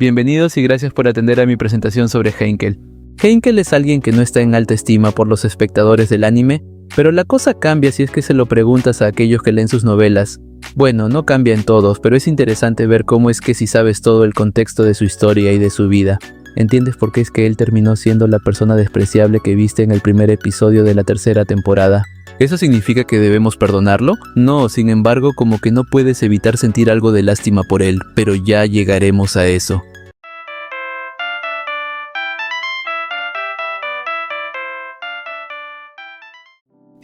Bienvenidos y gracias por atender a mi presentación sobre Heinkel. Heinkel es alguien que no está en alta estima por los espectadores del anime, pero la cosa cambia si es que se lo preguntas a aquellos que leen sus novelas. Bueno, no cambia en todos, pero es interesante ver cómo es que si sabes todo el contexto de su historia y de su vida, entiendes por qué es que él terminó siendo la persona despreciable que viste en el primer episodio de la tercera temporada. ¿Eso significa que debemos perdonarlo? No, sin embargo, como que no puedes evitar sentir algo de lástima por él, pero ya llegaremos a eso.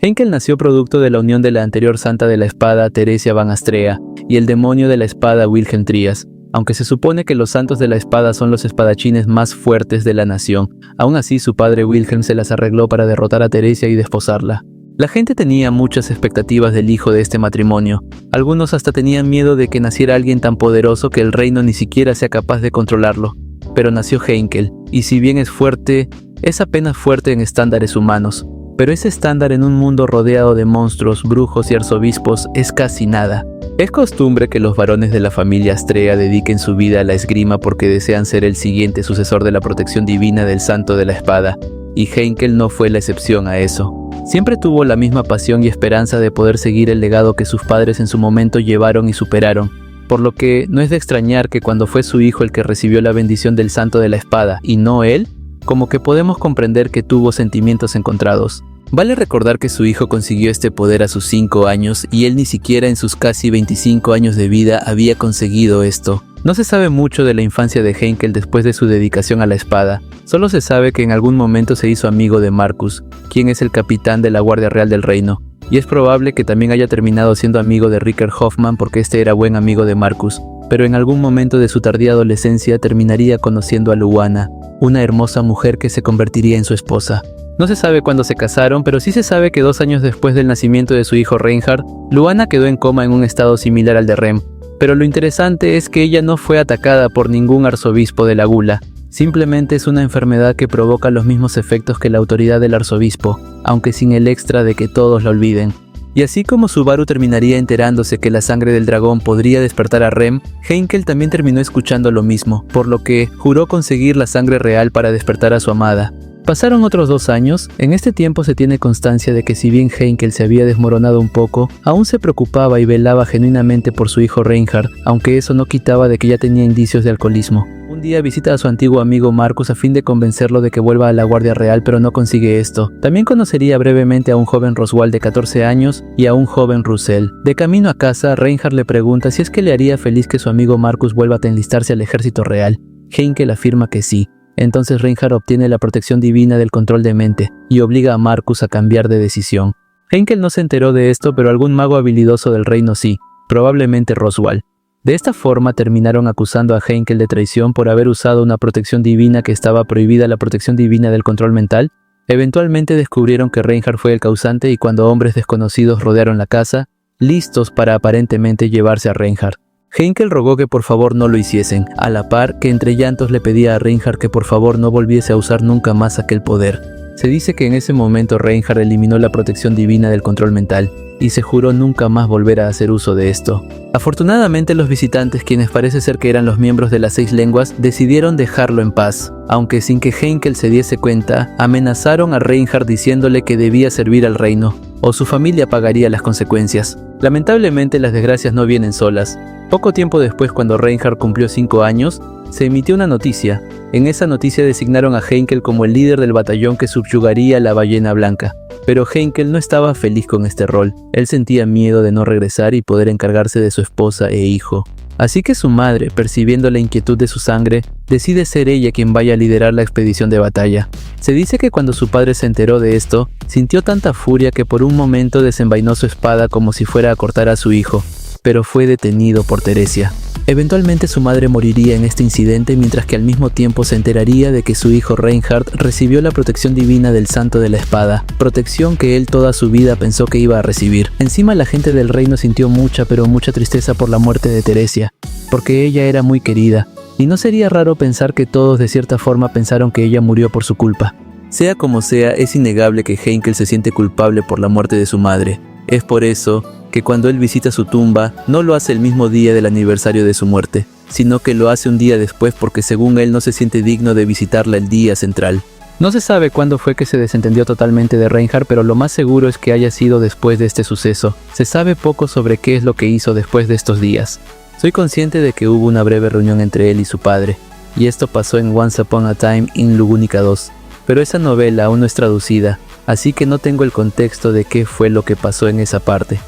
Heinkel nació producto de la unión de la anterior santa de la espada, Teresia Van Astrea, y el demonio de la espada, Wilhelm Trias. Aunque se supone que los santos de la espada son los espadachines más fuertes de la nación, aún así su padre Wilhelm se las arregló para derrotar a Teresia y desposarla. La gente tenía muchas expectativas del hijo de este matrimonio. Algunos hasta tenían miedo de que naciera alguien tan poderoso que el reino ni siquiera sea capaz de controlarlo. Pero nació Heinkel, y si bien es fuerte, es apenas fuerte en estándares humanos. Pero ese estándar en un mundo rodeado de monstruos, brujos y arzobispos es casi nada. Es costumbre que los varones de la familia Astrea dediquen su vida a la esgrima porque desean ser el siguiente sucesor de la protección divina del santo de la espada, y Heinkel no fue la excepción a eso. Siempre tuvo la misma pasión y esperanza de poder seguir el legado que sus padres en su momento llevaron y superaron, por lo que no es de extrañar que cuando fue su hijo el que recibió la bendición del santo de la espada y no él, como que podemos comprender que tuvo sentimientos encontrados. Vale recordar que su hijo consiguió este poder a sus 5 años y él ni siquiera en sus casi 25 años de vida había conseguido esto. No se sabe mucho de la infancia de Heinkel después de su dedicación a la espada. Solo se sabe que en algún momento se hizo amigo de Marcus, quien es el capitán de la Guardia Real del Reino. Y es probable que también haya terminado siendo amigo de Ricker Hoffman porque este era buen amigo de Marcus. Pero en algún momento de su tardía adolescencia terminaría conociendo a Luana, una hermosa mujer que se convertiría en su esposa. No se sabe cuándo se casaron, pero sí se sabe que 2 años después del nacimiento de su hijo Reinhard, Luana quedó en coma en un estado similar al de Rem. Pero lo interesante es que ella no fue atacada por ningún arzobispo de la gula. Simplemente es una enfermedad que provoca los mismos efectos que la autoridad del arzobispo, aunque sin el extra de que todos la olviden. Y así como Subaru terminaría enterándose que la sangre del dragón podría despertar a Rem, Heinkel también terminó escuchando lo mismo, por lo que juró conseguir la sangre real para despertar a su amada. Pasaron otros 2 años. En este tiempo se tiene constancia de que si bien Heinkel se había desmoronado un poco, aún se preocupaba y velaba genuinamente por su hijo Reinhard, aunque eso no quitaba de que ya tenía indicios de alcoholismo. Un día visita a su antiguo amigo Marcus a fin de convencerlo de que vuelva a la Guardia Real, pero no consigue esto. También conocería brevemente a un joven Roswald de 14 años y a un joven Russell. De camino a casa, Reinhard le pregunta si es que le haría feliz que su amigo Marcus vuelva a enlistarse al ejército real. Heinkel afirma que sí. Entonces Reinhard obtiene la protección divina del control de mente y obliga a Marcus a cambiar de decisión. Heinkel no se enteró de esto, pero algún mago habilidoso del reino sí, probablemente Roswald. De esta forma terminaron acusando a Heinkel de traición por haber usado una protección divina que estaba prohibida, la protección divina del control mental. Eventualmente descubrieron que Reinhard fue el causante y cuando hombres desconocidos rodearon la casa, listos para aparentemente llevarse a Reinhard. Heinkel rogó que por favor no lo hiciesen, a la par que entre llantos le pedía a Reinhard que por favor no volviese a usar nunca más aquel poder. Se dice que en ese momento Reinhard eliminó la protección divina del control mental y se juró nunca más volver a hacer uso de esto. Afortunadamente los visitantes, quienes parece ser que eran los miembros de las 6 lenguas, decidieron dejarlo en paz, aunque sin que Heinkel se diese cuenta, amenazaron a Reinhard diciéndole que debía servir al reino, o su familia pagaría las consecuencias. Lamentablemente las desgracias no vienen solas. Poco tiempo después, cuando Reinhard cumplió 5 años, se emitió una noticia. En esa noticia designaron a Heinkel como el líder del batallón que subyugaría a la ballena blanca. Pero Heinkel no estaba feliz con este rol. Él sentía miedo de no regresar y poder encargarse de su esposa e hijo. Así que su madre, percibiendo la inquietud de su sangre, decide ser ella quien vaya a liderar la expedición de batalla. Se dice que cuando su padre se enteró de esto, sintió tanta furia que por un momento desenvainó su espada como si fuera a cortar a su hijo, pero fue detenido por Teresia. Eventualmente su madre moriría en este incidente, mientras que al mismo tiempo se enteraría de que su hijo Reinhard recibió la protección divina del Santo de la Espada, protección que él toda su vida pensó que iba a recibir. Encima la gente del reino sintió mucha tristeza por la muerte de Teresia, porque ella era muy querida, y no sería raro pensar que todos de cierta forma pensaron que ella murió por su culpa. Sea como sea, es innegable que Heinkel se siente culpable por la muerte de su madre. Es por eso que cuando él visita su tumba, no lo hace el mismo día del aniversario de su muerte. sino que lo hace un día después porque según él no se siente digno de visitarla el día central. No se sabe cuándo fue que se desentendió totalmente de Reinhardt, pero lo más seguro es que haya sido después de este suceso. Se sabe poco sobre qué es lo que hizo después de estos días. Soy consciente de que hubo una breve reunión entre él y su padre, y esto pasó en Once Upon a Time in Lugunica 2, pero esa novela aún no es traducida, así que no tengo el contexto de qué fue lo que pasó en esa parte.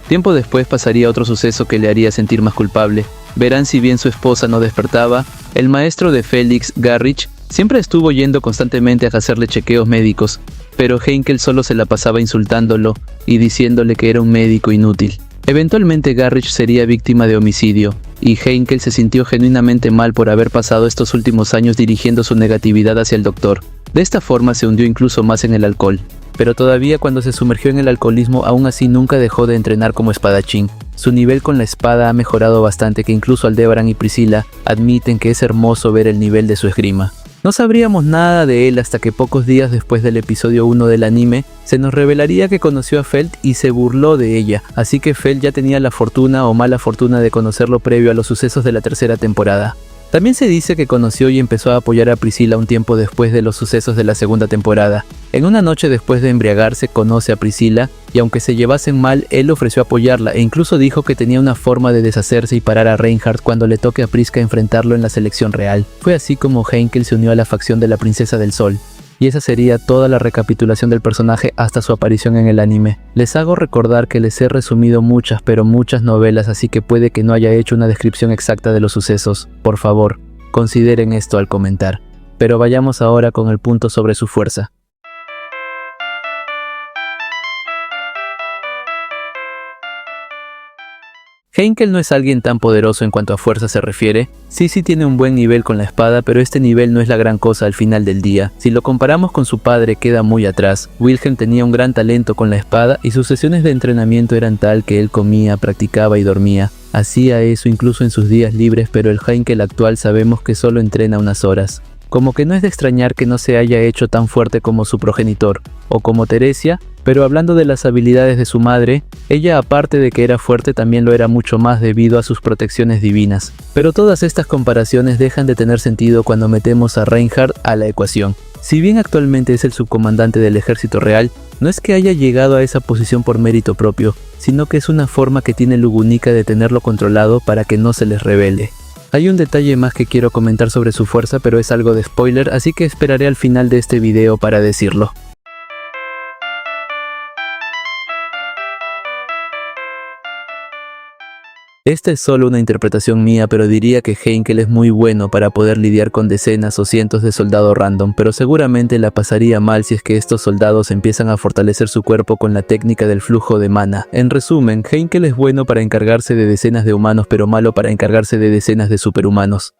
Tiempo después pasaría otro suceso que le haría sentir más culpable. Verán, si bien su esposa no despertaba, el maestro de Felix, Garrich, siempre estuvo yendo constantemente a hacerle chequeos médicos, pero Heinkel solo se la pasaba insultándolo y diciéndole que era un médico inútil. Eventualmente Garrich sería víctima de homicidio, y Heinkel se sintió genuinamente mal por haber pasado estos últimos años dirigiendo su negatividad hacia el doctor. De esta forma se hundió incluso más en el alcohol. Pero todavía cuando se sumergió en el alcoholismo, aún así nunca dejó de entrenar como espadachín. Su nivel con la espada ha mejorado bastante, que incluso Aldebaran y Priscilla admiten que es hermoso ver el nivel de su esgrima. No sabríamos nada de él hasta que pocos días después del episodio 1 del anime, se nos revelaría que conoció a Feld y se burló de ella, así que Feld ya tenía la fortuna o mala fortuna de conocerlo previo a los sucesos de la tercera temporada. También se dice que conoció y empezó a apoyar a Priscilla un tiempo después de los sucesos de la segunda temporada. En una noche después de embriagarse conoce a Priscilla y aunque se llevasen mal, él ofreció apoyarla e incluso dijo que tenía una forma de deshacerse y parar a Reinhardt cuando le toque a Prisca enfrentarlo en la selección real. Fue así como Heinkel se unió a la facción de la Princesa del Sol. Y esa sería toda la recapitulación del personaje hasta su aparición en el anime. Les hago recordar que les he resumido muchas novelas, así que puede que no haya hecho una descripción exacta de los sucesos. Por favor, consideren esto al comentar. Pero vayamos ahora con el punto sobre su fuerza. Heinkel no es alguien tan poderoso en cuanto a fuerza se refiere. Sí tiene un buen nivel con la espada, pero este nivel no es la gran cosa al final del día. Si lo comparamos con su padre, queda muy atrás. Wilhelm tenía un gran talento con la espada y sus sesiones de entrenamiento eran tal que él comía, practicaba y dormía. Hacía eso incluso en sus días libres, pero el Heinkel actual sabemos que solo entrena unas horas. Como que no es de extrañar que no se haya hecho tan fuerte como su progenitor, o como Teresia, pero hablando de las habilidades de su madre, ella aparte de que era fuerte también lo era mucho más debido a sus protecciones divinas. Pero todas estas comparaciones dejan de tener sentido cuando metemos a Reinhardt a la ecuación. Si bien actualmente es el subcomandante del ejército real, no es que haya llegado a esa posición por mérito propio, sino que es una forma que tiene Lugunica de tenerlo controlado para que no se les revele. Hay un detalle más que quiero comentar sobre su fuerza, pero es algo de spoiler, así que esperaré al final de este video para decirlo. Esta es solo una interpretación mía, pero diría que Heinkel es muy bueno para poder lidiar con decenas o cientos de soldados random, pero seguramente la pasaría mal si es que estos soldados empiezan a fortalecer su cuerpo con la técnica del flujo de mana. En resumen, Heinkel es bueno para encargarse de decenas de humanos, pero malo para encargarse de decenas de superhumanos.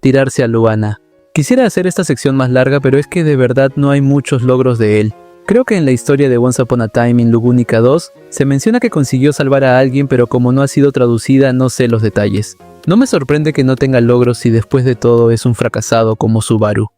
Tirarse a Luana. Quisiera hacer esta sección más larga, pero es que de verdad no hay muchos logros de él. Creo que en la historia de Once Upon a Time in Lugunica 2 se menciona que consiguió salvar a alguien, pero como no ha sido traducida no sé los detalles. No me sorprende que no tenga logros si después de todo es un fracasado como Subaru.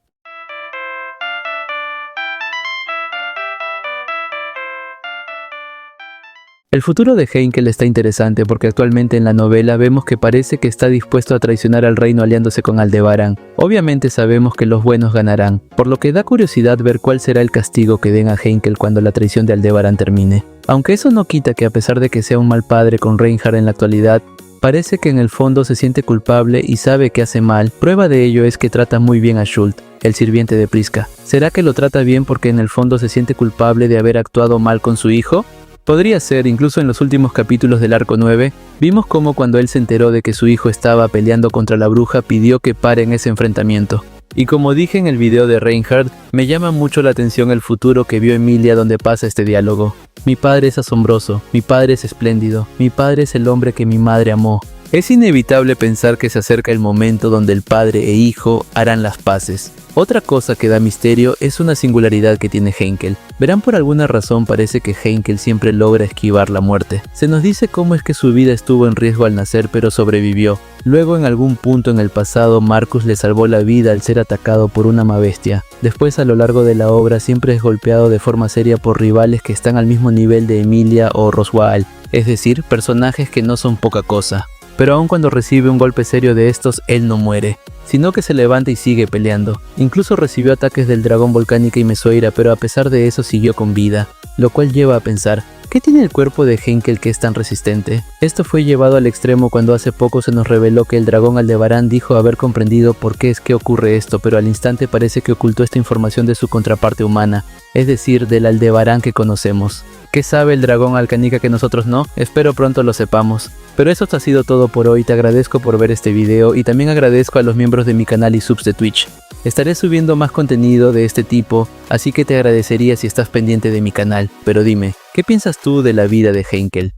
El futuro de Heinkel está interesante porque actualmente en la novela vemos que parece que está dispuesto a traicionar al reino aliándose con Aldebaran. Obviamente sabemos que los buenos ganarán, por lo que da curiosidad ver cuál será el castigo que den a Heinkel cuando la traición de Aldebaran termine. Aunque eso no quita que a pesar de que sea un mal padre con Reinhardt en la actualidad, parece que en el fondo se siente culpable y sabe que hace mal. Prueba de ello es que trata muy bien a Schult, el sirviente de Prisca. ¿Será que lo trata bien porque en el fondo se siente culpable de haber actuado mal con su hijo? Podría ser. Incluso en los últimos capítulos del arco 9, vimos cómo cuando él se enteró de que su hijo estaba peleando contra la bruja, pidió que paren ese enfrentamiento. Y como dije en el video de Reinhardt, me llama mucho la atención el futuro que vio Emilia donde pasa este diálogo. Mi padre es asombroso, mi padre es espléndido, mi padre es el hombre que mi madre amó. Es inevitable pensar que se acerca el momento donde el padre e hijo harán las paces. Otra cosa que da misterio es una singularidad que tiene Henkel. Verán, por alguna razón parece que Henkel siempre logra esquivar la muerte. Se nos dice cómo es que su vida estuvo en riesgo al nacer pero sobrevivió. Luego, en algún punto en el pasado, Marcus le salvó la vida al ser atacado por una bestia. Después, a lo largo de la obra, siempre es golpeado de forma seria por rivales que están al mismo nivel de Emilia o Roswaal, es decir, personajes que no son poca cosa. Pero aun cuando recibe un golpe serio de estos, él no muere, sino que se levanta y sigue peleando. Incluso recibió ataques del dragón Volcánica y Mesoira, pero a pesar de eso siguió con vida, lo cual lleva a pensar, ¿qué tiene el cuerpo de Henkel que es tan resistente? Esto fue llevado al extremo cuando hace poco se nos reveló que el dragón Aldebarán dijo haber comprendido por qué es que ocurre esto, pero al instante parece que ocultó esta información de su contraparte humana, es decir, del Aldebarán que conocemos. ¿Qué sabe el dragón Alcanica que nosotros no? Espero pronto lo sepamos. Pero eso ha sido todo por hoy, te agradezco por ver este video y también agradezco a los miembros de mi canal y subs de Twitch. Estaré subiendo más contenido de este tipo, así que te agradecería si estás pendiente de mi canal. Pero dime, ¿qué piensas tú de la vida de Henkel?